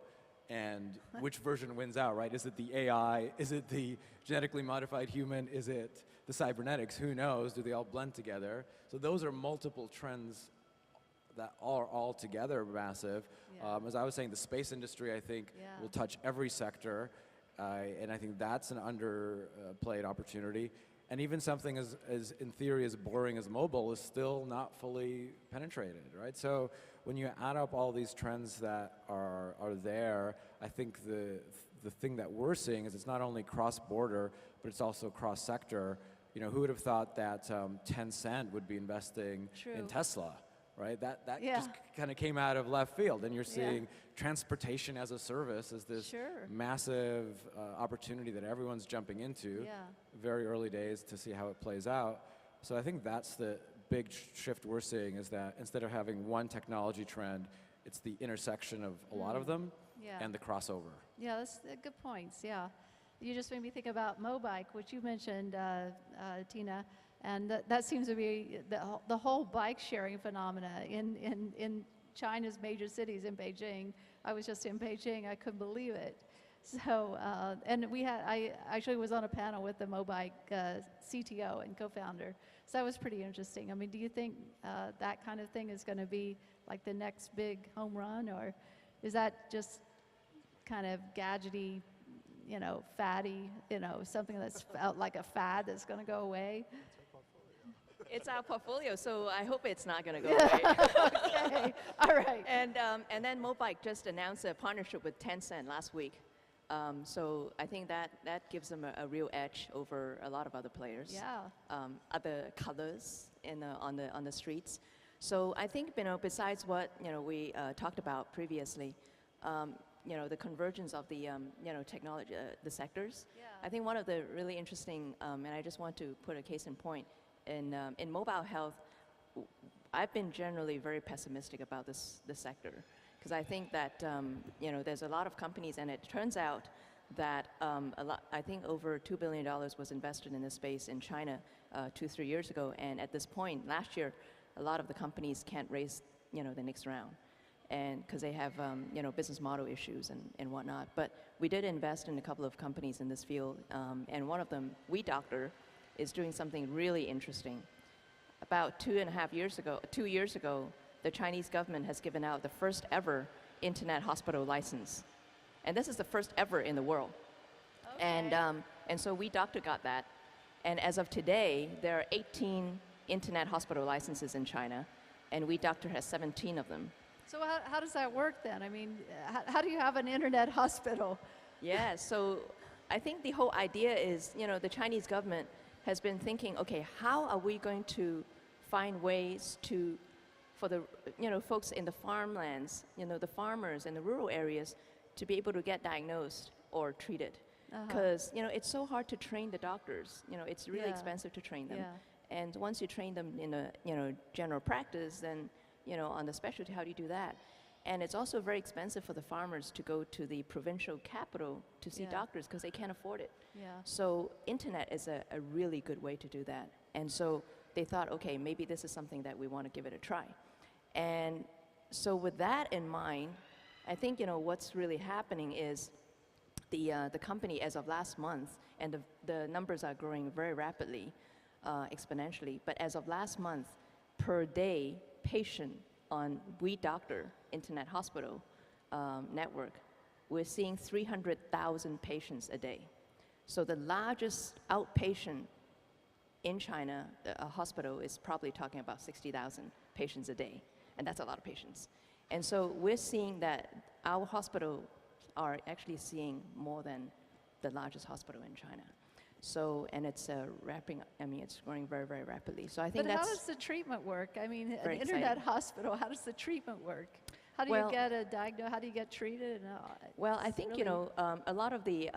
Speaker 2: and which version wins out, right? Is it the AI? Is it the genetically modified human? Is it the cybernetics? Who knows? Do they all blend together? So those are multiple trends that are all together massive.
Speaker 1: Yeah.
Speaker 2: As I was saying, the space industry, I think,
Speaker 1: Yeah.
Speaker 2: will touch every sector, and I think that's an underplayed opportunity. And even something as in theory, as boring as mobile is still not fully penetrated, right? So when you add up all these trends that are there, I think the thing that we're seeing is it's not only cross-border, but it's also cross-sector. You know, who would have thought that Tencent would be investing in Tesla? Right, that
Speaker 1: Yeah.
Speaker 2: just kind of came out of left field, and you're
Speaker 1: Yeah.
Speaker 2: seeing transportation as a service as this
Speaker 1: Sure.
Speaker 2: massive opportunity that everyone's jumping into.
Speaker 1: Yeah.
Speaker 2: Very early days to see how it plays out. So I think that's the big shift we're seeing, is that instead of having one technology trend, it's the intersection of a lot of them
Speaker 1: Yeah.
Speaker 2: and the crossover.
Speaker 1: Yeah, that's good points. Yeah, you just made me think about Mobike, which you mentioned, Tina, and that seems to be the whole bike sharing phenomena in China's major cities. In Beijing, I was just in Beijing. I couldn't believe it. So, and I actually was on a panel with the Mobike CTO and co-founder. So that was pretty interesting. I mean, do you think that kind of thing is going to be like the next big home run, or is that just kind of gadgety, you know, fatty, you know, something that's felt like a fad that's going to go away?
Speaker 5: It's our portfolio, so I hope it's not going to go away.
Speaker 1: Okay, all right.
Speaker 5: And then Mobike just announced a partnership with Tencent last week. So I think that gives them a real edge over a lot of other players.
Speaker 1: Yeah.
Speaker 5: Other colors on the streets. So I think, you know, besides what, you know, we talked about previously, you know, the convergence of the you know, technology, the sectors.
Speaker 1: Yeah.
Speaker 5: I think one of the really interesting, and I just want to put a case in point, in mobile health, I've been generally very pessimistic about this sector, because I think that you know, there's a lot of companies, and it turns out that I think over $2 billion was invested in this space in China 2-3 years ago, and at this point last year, a lot of the companies can't raise, you know, the next round, and because they have you know, business model issues and whatnot. But we did invest in a couple of companies in this field, and one of them, WeDoctor, is doing something really interesting. About 2 years ago, the Chinese government has given out the first ever internet hospital license. And this is the first ever in the world.
Speaker 1: Okay.
Speaker 5: And so we doctor got that. And as of today, there are 18 internet hospital licenses in China, and we doctor has 17 of them.
Speaker 1: So how does that work then? I mean, how do you have an internet hospital?
Speaker 5: Yeah, so I think the whole idea is, the Chinese government has been thinking, okay, how are we going to find ways for the, folks in the farmlands, the farmers in the rural areas to be able to get diagnosed or treated. Because, it's so hard to train the doctors. It's really expensive to train them.
Speaker 1: Yeah.
Speaker 5: And once you train them in a, general practice, then, on the specialty, how do you do that? And it's also very expensive for the farmers to go to the provincial capital to see doctors because they can't afford it.
Speaker 1: Yeah.
Speaker 5: So internet is a really good way to do that. And so they thought, okay, maybe this is something that we want to give it a try. And so with that in mind, I think, what's really happening is the company as of last month, and the numbers are growing very rapidly, exponentially, but as of last month, per day, patient on WeDoctor Internet Hospital network, we're seeing 300,000 patients a day. So the largest outpatient in China, a hospital, is probably talking about 60,000 patients a day, and that's a lot of patients. And so we're seeing that our hospital are actually seeing more than the largest hospital in China. So, and it's it's growing very, very rapidly. So I think
Speaker 1: But how
Speaker 5: that's
Speaker 1: does the treatment work? I mean, an
Speaker 5: very
Speaker 1: internet
Speaker 5: exciting.
Speaker 1: hospital, how does the treatment work? How do
Speaker 5: Well-
Speaker 1: you get a diagnosis? How do you get treated?
Speaker 5: Well, I
Speaker 1: It's
Speaker 5: think,
Speaker 1: really-
Speaker 5: a lot of the,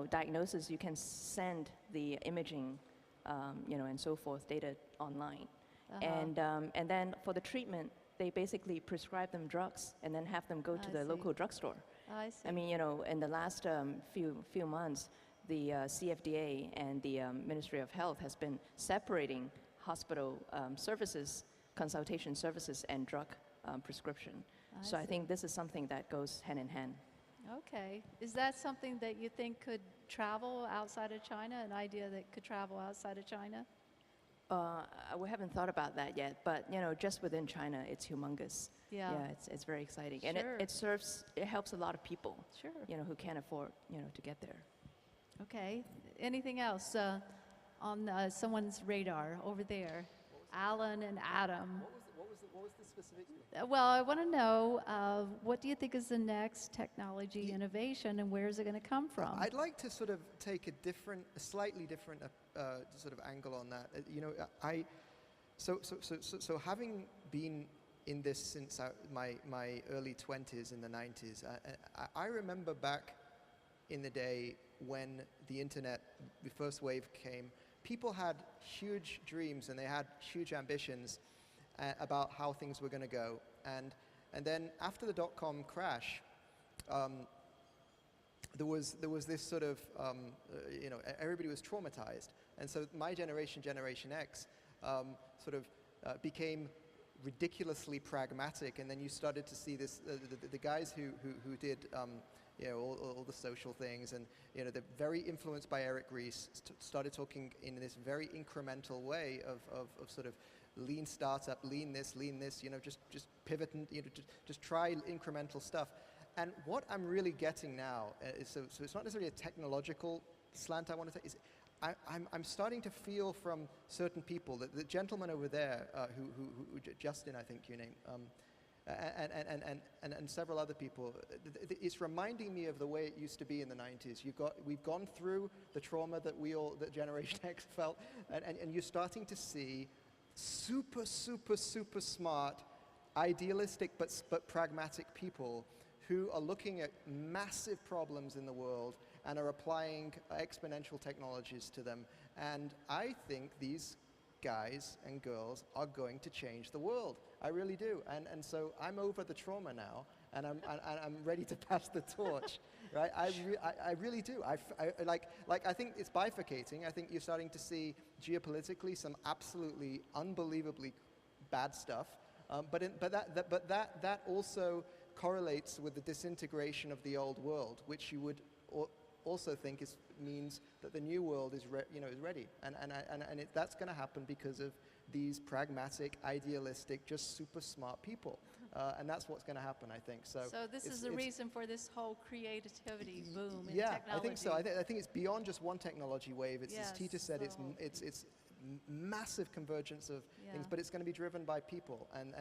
Speaker 5: diagnosis, you can send the imaging, and so forth, data online. And then for the treatment, they basically prescribe them drugs and then have them go to
Speaker 1: I
Speaker 5: the
Speaker 1: see.
Speaker 5: local drugstore.
Speaker 1: I see.
Speaker 5: I mean, in the last few months, the CFDA and the Ministry of Health has been separating hospital services, consultation services, and drug prescription. So I
Speaker 1: see.
Speaker 5: think this is something that goes hand in hand.
Speaker 1: Okay. Is that something that you think could travel outside of China? An idea that could travel outside of China?
Speaker 5: We haven't thought about that yet, but just within China, it's humongous.
Speaker 1: Yeah.
Speaker 5: It's very exciting, and
Speaker 1: Sure.
Speaker 5: it helps a lot of people,
Speaker 1: Sure.
Speaker 5: who can't afford, to get there.
Speaker 1: Okay. Anything else on someone's radar over there? Alan and Adam.
Speaker 7: What was the specific?
Speaker 1: Well, I want to know what do you think is the next technology innovation, and where is it going to come from?
Speaker 7: I'd like to sort of take a slightly different sort of angle on that. So having been in this since my early 20s in the 90s, I remember back in the day when the internet, the first wave came, people had huge dreams and they had huge ambitions about how things were going to go. And then after the dot-com crash, there was this sort of, everybody was traumatized. And so my generation, Generation X, sort of became ridiculously pragmatic. And then you started to see this, the guys who did, all the social things, and they're very influenced by Eric Ries, started talking in this very incremental way of sort of lean startup, lean this, just pivot and just try incremental stuff. And what I'm really getting now is so it's not necessarily a technological slant I want to take. Is I'm starting to feel from certain people that the gentleman over there, who Justin, I think you named, and several other people, it's reminding me of the way it used to be in the 90s. We've gone through the trauma that that Generation X felt, and you're starting to see super smart, idealistic but pragmatic people who are looking at massive problems in the world and are applying exponential technologies to them. And I think these guys and girls are going to change the world. I really do. And so I'm over the trauma now, and I'm ready to pass the torch. Right? I really do. I think it's bifurcating. I think you're starting to see geopolitically some absolutely unbelievably bad stuff. But that also correlates with the disintegration of the old world, which you would also think means that the new world is ready, and that's going to happen because of these pragmatic, idealistic, just super smart people. And that's what's going to happen, I think. So
Speaker 1: this is the reason for this whole creativity boom in
Speaker 7: yeah,
Speaker 1: technology.
Speaker 7: I think so. I think it's beyond just one technology wave. It's, as Tytus said, it's massive convergence of things, but it's going to be driven by people. And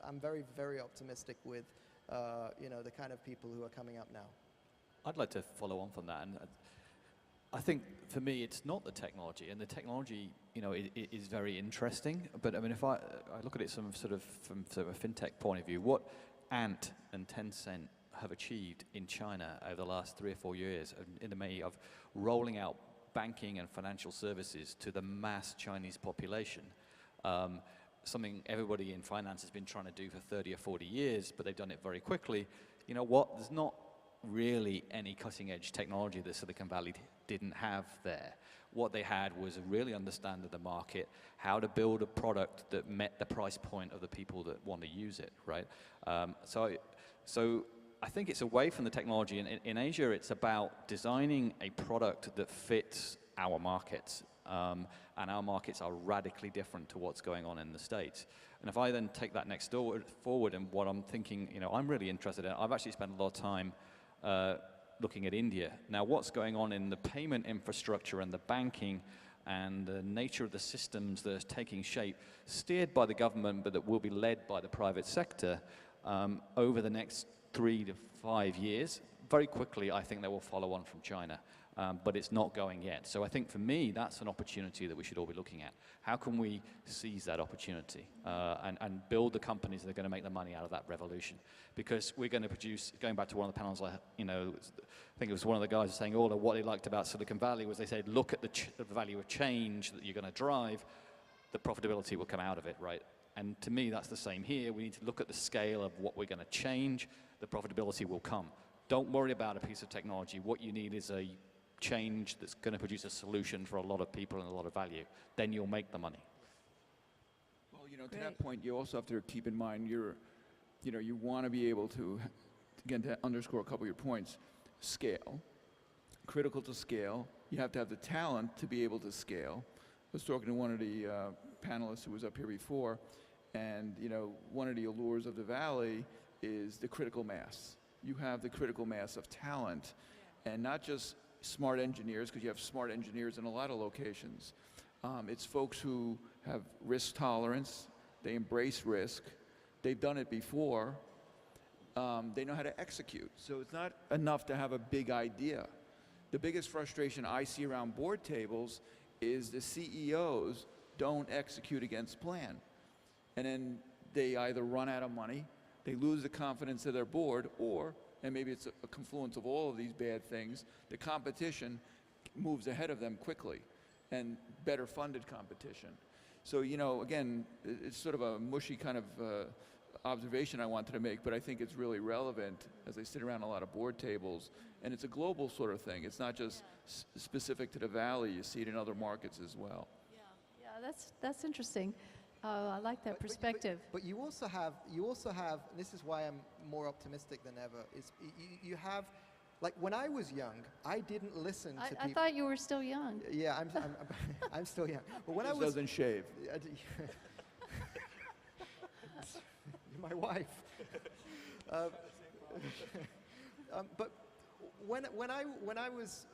Speaker 7: I'm very, very optimistic with the kind of people who are coming up now.
Speaker 3: I'd like to follow on from that. And I think for me, it's not the technology, and the technology, is very interesting. But I mean, if I look at it from sort of a fintech point of view, what Ant and Tencent have achieved in China over the last 3 or 4 years in the way of rolling out banking and financial services to the mass Chinese population, something everybody in finance has been trying to do for 30 or 40 years, but they've done it very quickly. You know what? There's not really any cutting-edge technology that Silicon Valley didn't have there. What they had was a really understand of the market, how to build a product that met the price point of the people that want to use it, right? So I think it's away from the technology. In Asia, it's about designing a product that fits our markets. And our markets are radically different to what's going on in the States. And if I then take that next forward and what I'm thinking, I'm really interested in, I've actually spent a lot of time looking at India. Now, what's going on in the payment infrastructure and the banking and the nature of the systems that are taking shape, steered by the government, but that will be led by the private sector over the next 3 to 5 years. Very quickly, I think they will follow on from China. But it's not going yet. So I think for me, that's an opportunity that we should all be looking at. How can we seize that opportunity and build the companies that are going to make the money out of that revolution? Because we're going to produce, going back to one of the panels, I think it was one of the guys saying, what they liked about Silicon Valley was they said, look at the value of change that you're going to drive, the profitability will come out of it, right? And to me, that's the same here. We need to look at the scale of what we're going to change, the profitability will come. Don't worry about a piece of technology. What you need is a change that's going to produce a solution for a lot of people and a lot of value. Then you'll make the money.
Speaker 4: Well, to that point, you also have to keep in mind you want to be able to, again, to underscore a couple of your points, scale, critical to scale. You have to have the talent to be able to scale. I was talking to one of the panelists who was up here before, and one of the allures of the Valley is the critical mass. You have the critical mass of talent, and not just smart engineers, because you have smart engineers in a lot of locations. It's folks who have risk tolerance, they embrace risk, they've done it before, they know how to execute. So it's not enough to have a big idea. The biggest frustration I see around board tables is the CEOs don't execute against plan. And then they either run out of money, they lose the confidence of their board, and maybe it's a confluence of all of these bad things, the competition moves ahead of them quickly, and better funded competition. So, again, it's sort of a mushy kind of observation I wanted to make, but I think it's really relevant as I sit around a lot of board tables, and it's a global sort of thing. It's not just specific to the Valley, you see it in other markets as well.
Speaker 1: Yeah, that's interesting. I like that perspective.
Speaker 7: But you also have, this is why I'm more optimistic than ever, is you have, like when I was young, I didn't listen to people.
Speaker 1: I thought you were still young.
Speaker 7: Yeah, I'm still young. But when
Speaker 4: Just doesn't shave.
Speaker 7: You're my wife. But when I was,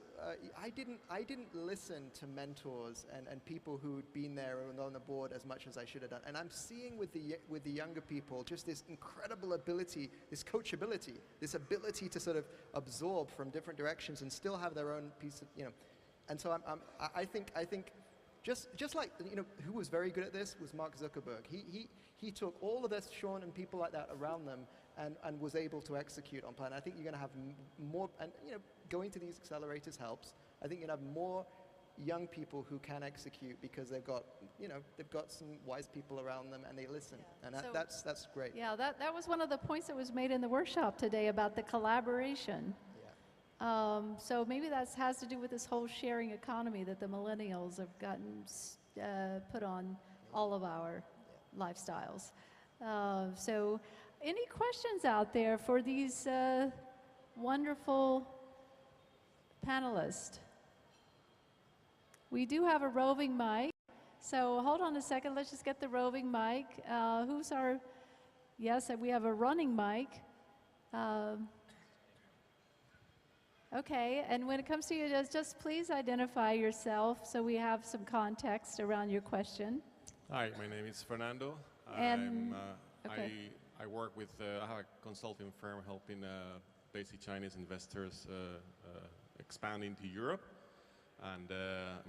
Speaker 7: I didn't listen to mentors and people who'd been there and on the board as much as I should have done. And I'm seeing with the younger people just this incredible ability, this coachability, this ability to sort of absorb from different directions and still have their own piece of, And so I think just like, who was very good at this was Mark Zuckerberg. He took all of this, Sean and people like that around them and was able to execute on plan. I think you're going to have more, and going to these accelerators helps. I think you're going to have more young people who can execute because they've got some wise people around them and they listen, and that's great.
Speaker 1: Yeah, that was one of the points that was made in the workshop today about the collaboration. So maybe that has to do with this whole sharing economy that the millennials have gotten put on all of our lifestyles. So any questions out there for these wonderful panelists? We do have a roving mic, so hold on a second. Let's just get the roving mic. Who's our Yes, and we have a running mic. Okay, and when it comes to you, just please identify yourself so we have some context around your question.
Speaker 8: Hi, my name is Fernando.
Speaker 1: And- okay.
Speaker 8: I work with, I have a consulting firm helping basically Chinese investors expand into Europe. And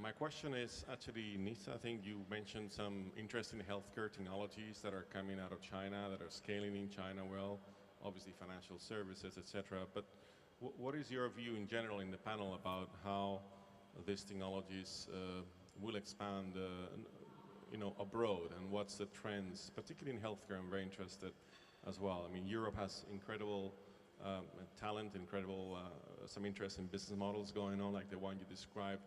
Speaker 8: my question is actually, Nisa, I think you mentioned some interesting healthcare technologies that are coming out of China, that are scaling in China well, obviously financial services, etc. But what is your view in general in the panel about how these technologies will expand abroad, and what's the trends, particularly in healthcare? I'm very interested as well. I mean, Europe has incredible talent, incredible, some interesting business models going on, like the one you described.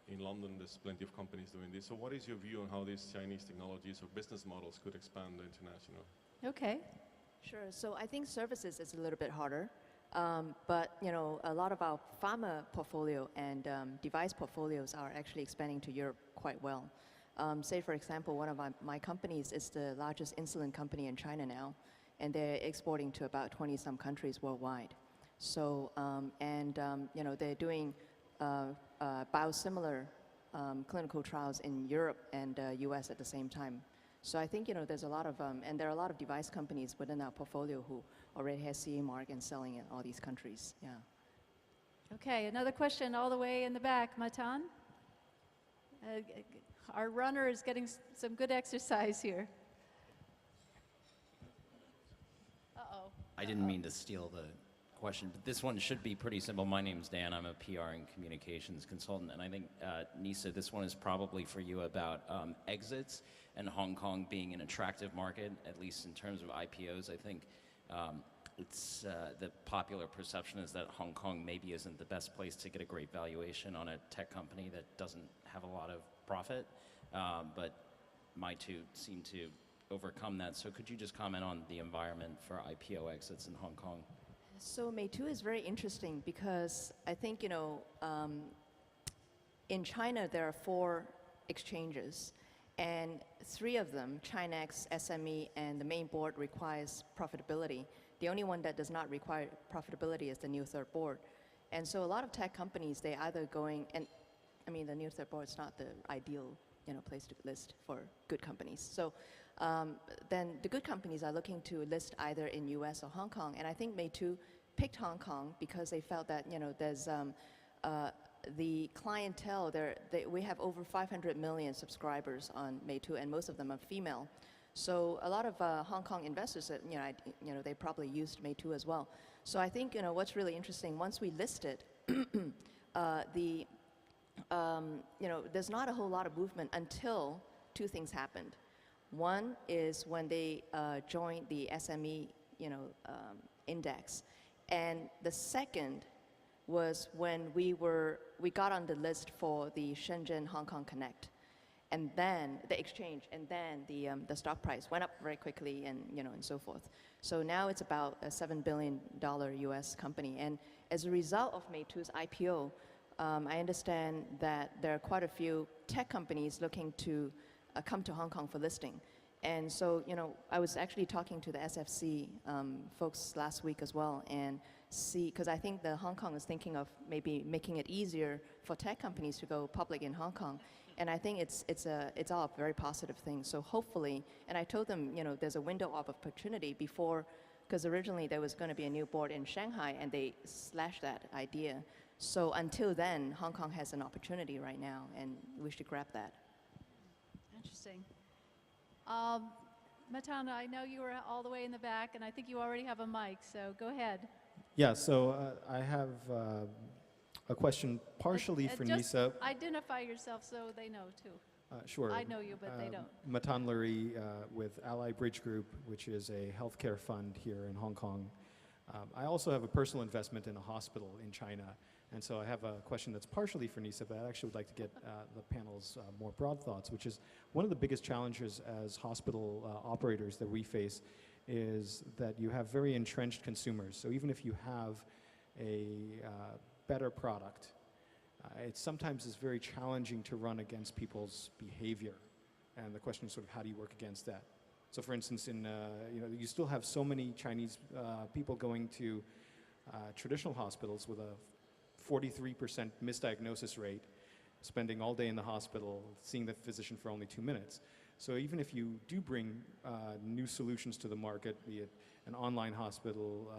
Speaker 8: In London, there's plenty of companies doing this. So what is your view on how these Chinese technologies or business models could expand international?
Speaker 1: Okay.
Speaker 5: Sure. So I think services is a little bit harder, but a lot of our pharma portfolio and device portfolios are actually expanding to Europe quite well. Say, for example, one of my companies is the largest insulin company in China now, and they're exporting to about 20-some countries worldwide. So, they're doing biosimilar clinical trials in Europe and US at the same time. So I think, there's a lot of, and there are a lot of device companies within our portfolio who already has CE mark and selling in all these countries, yeah.
Speaker 1: Okay, another question all the way in the back, Matan. Our runner is getting some good exercise here. Uh-oh.
Speaker 9: I didn't mean to steal the question, but this one should be pretty simple. My name's Dan. I'm a PR and communications consultant, and I think, Nisa, this one is probably for you about exits and Hong Kong being an attractive market, at least in terms of IPOs. I think it's the popular perception is that Hong Kong maybe isn't the best place to get a great valuation on a tech company that doesn't have a lot of profit, but Meitu seem to overcome that. So could you just comment on the environment for IPO exits in Hong Kong?
Speaker 5: So Meitu is very interesting because I think, in China there are 4 exchanges, and 3 of them, Chinex, SME, and the main board, requires profitability. The only one that does not require profitability is the new third board. And so a lot of tech companies, they either going, and I mean, the new third board is not the ideal place to list for good companies. So then the good companies are looking to list either in US or Hong Kong. And I think Meitu picked Hong Kong because they felt that, there's the clientele there. We have over 500 million subscribers on Meitu, and most of them are female. So a lot of Hong Kong investors, they probably used Meitu as well. So I think, what's really interesting, once we listed, there's not a whole lot of movement until 2 things happened. One is when they joined the SME, index, and the second was when we got on the list for the Shenzhen Hong Kong Connect, and then the exchange, and then the stock price went up very quickly, and and so forth. So now it's about a $7 billion US company, and as a result of Meitu's IPO, I understand that there are quite a few tech companies looking to come to Hong Kong for listing. And so, I was actually talking to the SFC folks last week as well, and because I think the Hong Kong is thinking of maybe making it easier for tech companies to go public in Hong Kong. And I think it's all a very positive thing. So hopefully, and I told them, there's a window of opportunity before, because originally there was going to be a new board in Shanghai, and they slashed that idea. So until then, Hong Kong has an opportunity right now, and we should grab that.
Speaker 1: Interesting. Matan, I know you were all the way in the back, and I think you already have a mic, so go ahead.
Speaker 10: Yeah, so I have a question partially for
Speaker 1: just
Speaker 10: Nisa.
Speaker 1: Identify yourself so they know, too.
Speaker 10: Sure.
Speaker 1: I know you, but they don't.
Speaker 10: Matan Lurie with Ally Bridge Group, which is a healthcare fund here in Hong Kong. I also have a personal investment in a hospital in China, and so I have a question that's partially for Nisa, but I actually would like to get the panel's more broad thoughts, which is one of the biggest challenges as hospital operators that we face is that you have very entrenched consumers. So even if you have a better product, it sometimes is very challenging to run against people's behavior. And the question is sort of how do you work against that? So for instance, you still have so many Chinese people going to traditional hospitals with a 43% misdiagnosis rate, spending all day in the hospital, seeing the physician for only 2 minutes. So even if you do bring new solutions to the market, be it an online hospital,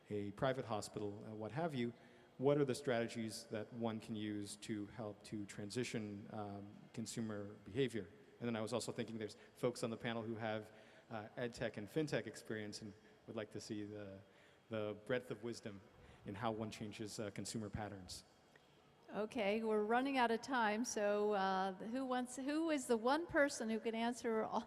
Speaker 10: a private hospital, what have you, what are the strategies that one can use to help to transition consumer behavior? And then I was also thinking there's folks on the panel who have EdTech and FinTech experience and would like to see the breadth of wisdom in how one changes consumer patterns.
Speaker 1: Okay, we're running out of time, so who is the one person who can answer all?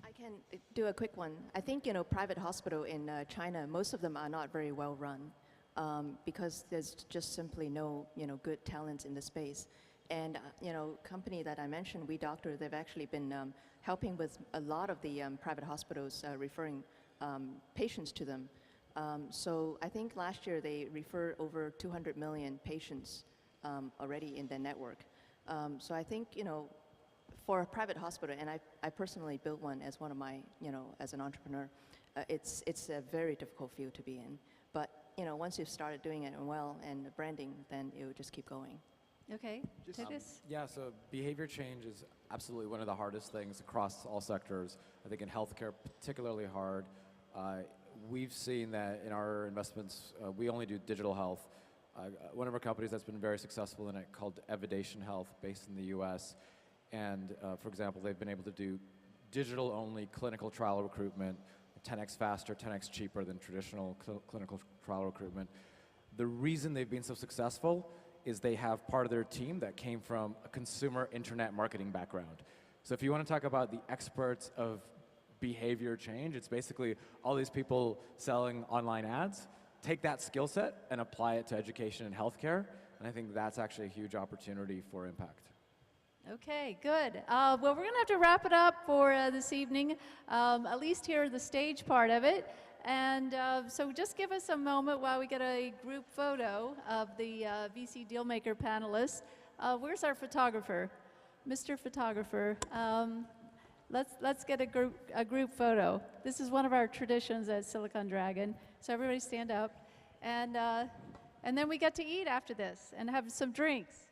Speaker 5: I can do a quick one. I think, private hospital in China, most of them are not very well run because there's just simply no, good talent in the space. And, company that I mentioned, WeDoctor, they've actually been helping with a lot of the private hospitals referring patients to them. So I think last year they referred over 200 million patients already in their network. So I think, for a private hospital, and I personally built one as one of my, as an entrepreneur, it's a very difficult field to be in. But, once you've started doing it well and the branding, then it will just keep going.
Speaker 1: Okay, Tytus?
Speaker 2: Yeah, so behavior change is absolutely one of the hardest things across all sectors. I think in healthcare, particularly hard. We've seen that in our investments, we only do digital health. One of our companies that's been very successful in it called Evidation Health, based in the US. And for example, they've been able to do digital-only clinical trial recruitment, 10x faster, 10x cheaper than traditional clinical trial recruitment. The reason they've been so successful is they have part of their team that came from a consumer internet marketing background. So if you want to talk about the experts of behavior change, it's basically all these people selling online ads. Take that skill set and apply it to education and healthcare, and I think that's actually a huge opportunity for impact.
Speaker 1: Okay, good. Well, we're going to have to wrap it up for this evening, at least here the stage part of it. And so just give us a moment while we get a group photo of the VC Dealmaker panelists. Where's our photographer? Mr. Photographer, let's get a group photo. This is one of our traditions at Silicon Dragon. So everybody stand up. And then we get to eat after this and have some drinks.